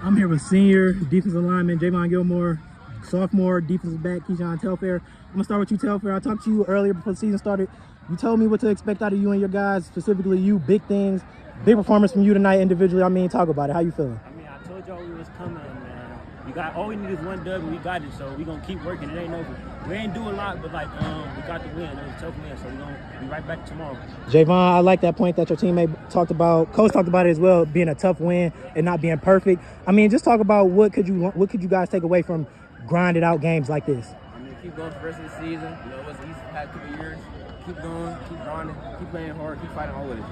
I'm here with senior defensive lineman Javon Gilmore, sophomore defensive back Kei'shjuan Telfair. I'm gonna start with you, Telfair. I talked to you earlier before the season started. You told me what to expect out of you and your guys, specifically you, big things, big performance from you tonight individually. I mean, talk about it. How you feeling? I mean, I told y'all we was coming, man. All we need is one dub and we got it, so we gonna keep working. It ain't over. We ain't do a lot, but like we got the win. It was a tough win, so we gonna be right back tomorrow. Javon, I like that point that your teammate talked about. Coach talked about it as well, being a tough win and not being perfect. I mean, just talk about what could you guys take away from grinded out games like this? I mean, keep going for the rest of the season. You know, it was easy the past couple of years. Keep going, keep grinding, keep playing hard, keep fighting always.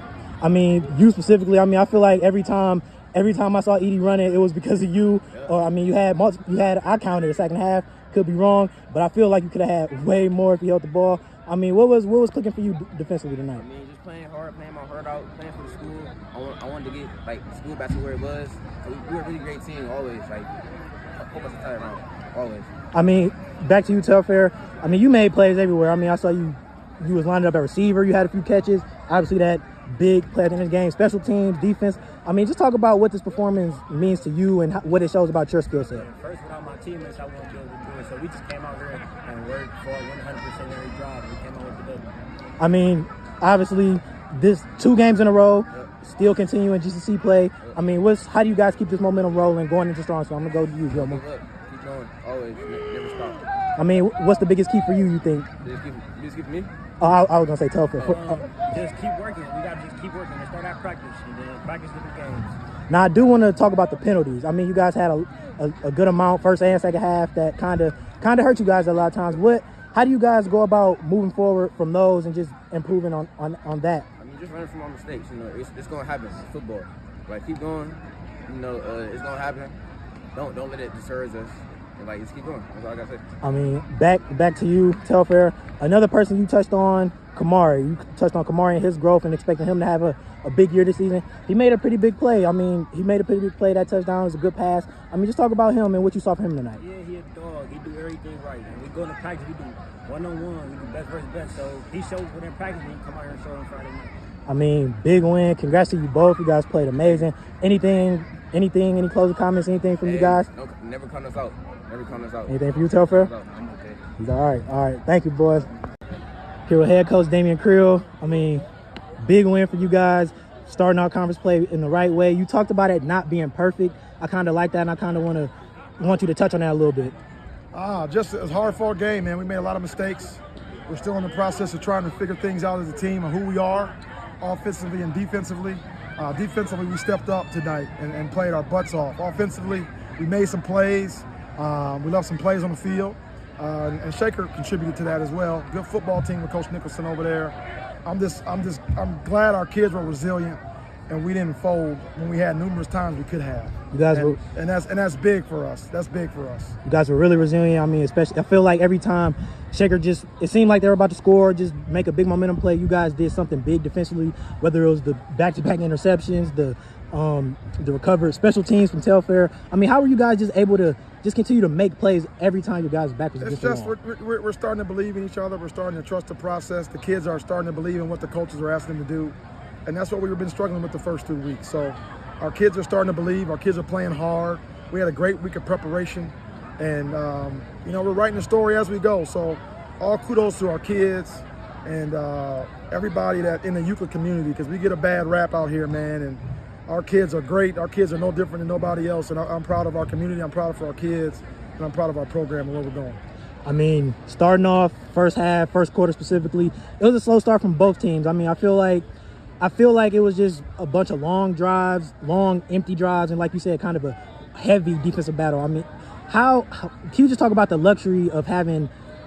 I mean, you specifically. I mean, I feel like every time I saw Edie running, it was because of you. Yep. Or I mean, I counted the second half. Could be wrong, but I feel like you could have had way more if you held the ball. I mean, what was clicking for you defensively tonight? I mean, just playing hard, playing my heart out, playing for the school. I wanted to get the school back to where it was. So we were a really great team always. Hope us entire round, always. I mean, back to you, Telfair. I mean, you made plays everywhere. I mean, I saw you was lining up at receiver. You had a few catches. Obviously, that big play at the end of the game. Special teams, defense. I mean, just talk about what this performance means to you and what it shows about your skill set. First, without my teammates, I wouldn't be able to do it. So we just came out here and worked for 100% every drive. We came out with the W. I mean, obviously, this 2 games in a row, still continuing GCC play. I mean, how do you guys keep this momentum rolling going into strong? So I'm gonna go to you, Gilmore. Keep going, always, never stop. I mean, what's the biggest key for you think? Just keep me. Oh, I was gonna say Telfair. Just keep working. We gotta just keep working and start at practice and then practice different games. Now, I do want to talk about the penalties. I mean, you guys had a good amount first and second half that kind of hurt you guys a lot of times. How do you guys go about moving forward from those and just improving on that? I mean, just learn from our mistakes. You know, it's gonna happen. It's football. Like, keep going. You know, it's gonna happen. Don't let it discourage us. And just keep going. That's all I gotta say. I mean, back to you, Telfair. Another person you touched on, Kamari. You touched on Kamari and his growth and expecting him to have a big year this season. He made a pretty big play. I mean, he made a pretty big play. That touchdown was a good pass. I mean, just talk about him and what you saw from him tonight. Yeah, he a dog. He do everything right. And we go to practice, we do one-on-one. We do best versus best. So he showed within practice and he come out here and show on Friday night. I mean, big win. Congrats to you both. You guys played amazing. Any closing comments, anything from you guys? No, never count us out. Never count us out. Anything for you, Telfair? I'm okay. He's all right. Thank you, boys. Here with head coach Damion Creel. I mean, big win for you guys. Starting out conference play in the right way. You talked about it not being perfect. I kind of like that, and I kind of want you to touch on that a little bit. Just a hard-fought game, man. We made a lot of mistakes. We're still in the process of trying to figure things out as a team and who we are, offensively and defensively. Defensively, we stepped up tonight and played our butts off. Offensively, we made some plays. We left some plays on the field. And Shaker contributed to that as well. Good football team with Coach Nicholson over there. I'm glad our kids were resilient and we didn't fold when we had numerous times we could have. You guys and that's big for us. That's big for us. You guys were really resilient. I mean, especially I feel like every time Shaker it seemed like they were about to score, just make a big momentum play. You guys did something big defensively, whether it was the back-to-back interceptions, the recovered special teams from Telfair. I mean, how were you guys just able to just continue to make plays every time your guys' back was against the wall? We're starting to believe in each other. We're starting to trust the process. The kids are starting to believe in what the coaches are asking them to do. And that's what we've been struggling with the first 2 weeks. So our kids are starting to believe. Our kids are playing hard. We had a great week of preparation. And, we're writing the story as we go. So all kudos to our kids and everybody that in the Euclid community, because we get a bad rap out here, man. And our kids are great. Our kids are no different than nobody else. And I'm proud of our community. I'm proud of our kids. And I'm proud of our program and where we're going. I mean, starting off first half, first quarter specifically, it was a slow start from both teams. I mean, I feel like it was just a bunch of long drives, long empty drives, and like you said, kind of a heavy defensive battle. I mean, how can you just talk about the luxury of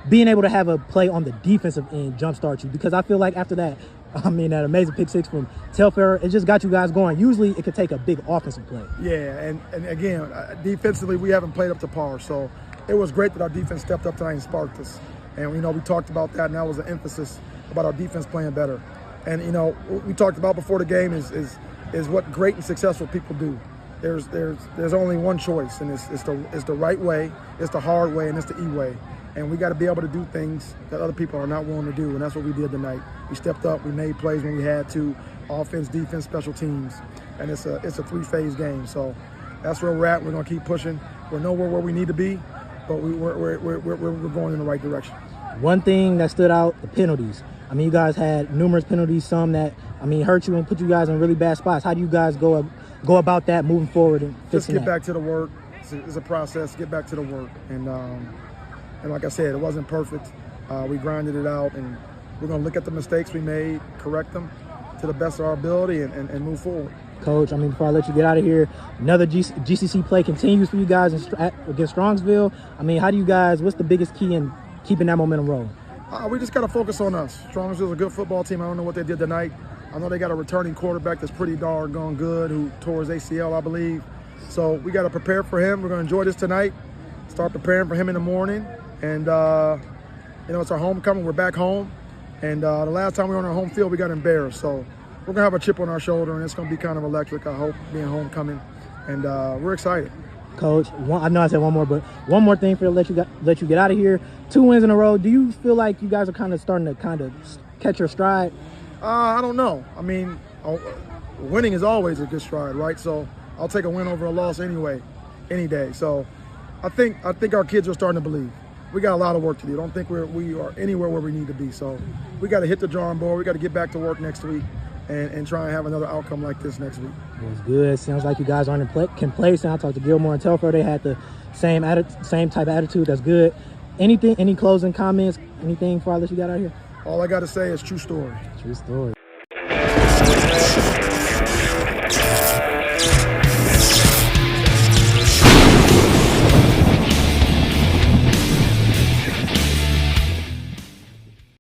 being able to have a play on the defensive end jumpstart you? Because I feel like after that, I mean, that amazing pick six from Telfair, it just got you guys going. Usually it could take a big offensive play. Yeah, and again, defensively, we haven't played up to par. So it was great that our defense stepped up tonight and sparked us. And, we talked about that, and that was an emphasis about our defense playing better. And, what we talked about before the game is what great and successful people do. There's only one choice, and it's the right way, it's the hard way, and it's the E way. And we got to be able to do things that other people are not willing to do, and that's what we did tonight. We stepped up, we made plays when we had to, offense, defense, special teams, and it's a 3-phase game. So that's where we're at. We're going to keep pushing. We're nowhere where we need to be, but we're going in the right direction. One thing that stood out, the penalties. I mean, you guys had numerous penalties, some that, I mean, hurt you and put you guys in really bad spots. How do you guys go about that moving forward and just fixing get that? back to the work. It's a process. Get back to the work. And like I said, it wasn't perfect. We grinded it out, and we're going to look at the mistakes we made, correct them to the best of our ability, and move forward. Coach, I mean, before I let you get out of here, another GCC play continues for you guys against Strongsville. I mean, how do you guys, what's the biggest key in keeping that momentum rolling? We just got to focus on us. Strongsville's a good football team. I don't know what they did tonight. I know they got a returning quarterback that's pretty doggone good who tore his ACL, I believe. So we got to prepare for him. We're going to enjoy this tonight, start preparing for him in the morning. And, it's our homecoming. We're back home. And the last time we were on our home field, we got embarrassed. So we're going to have a chip on our shoulder, and it's going to be kind of electric, I hope, being homecoming. And we're excited. Coach, I know I said one more, but one more thing for to let you get out of here. 2 wins in a row. Do you feel like you guys are kind of starting to catch your stride? I don't know. I mean, winning is always a good stride, right? So I'll take a win over a loss anyway, any day. So I think our kids are starting to believe. We got a lot of work to do. I don't think we are anywhere where we need to be. So we got to hit the drawing board. We got to get back to work next week and try and have another outcome like this next week. It's good. Sounds like you guys aren't complacent. I talked to Gilmore and Telfair. They had the same type of attitude. That's good. Any closing comments? Anything before I let you get out of here? All I got to say is true story. True story.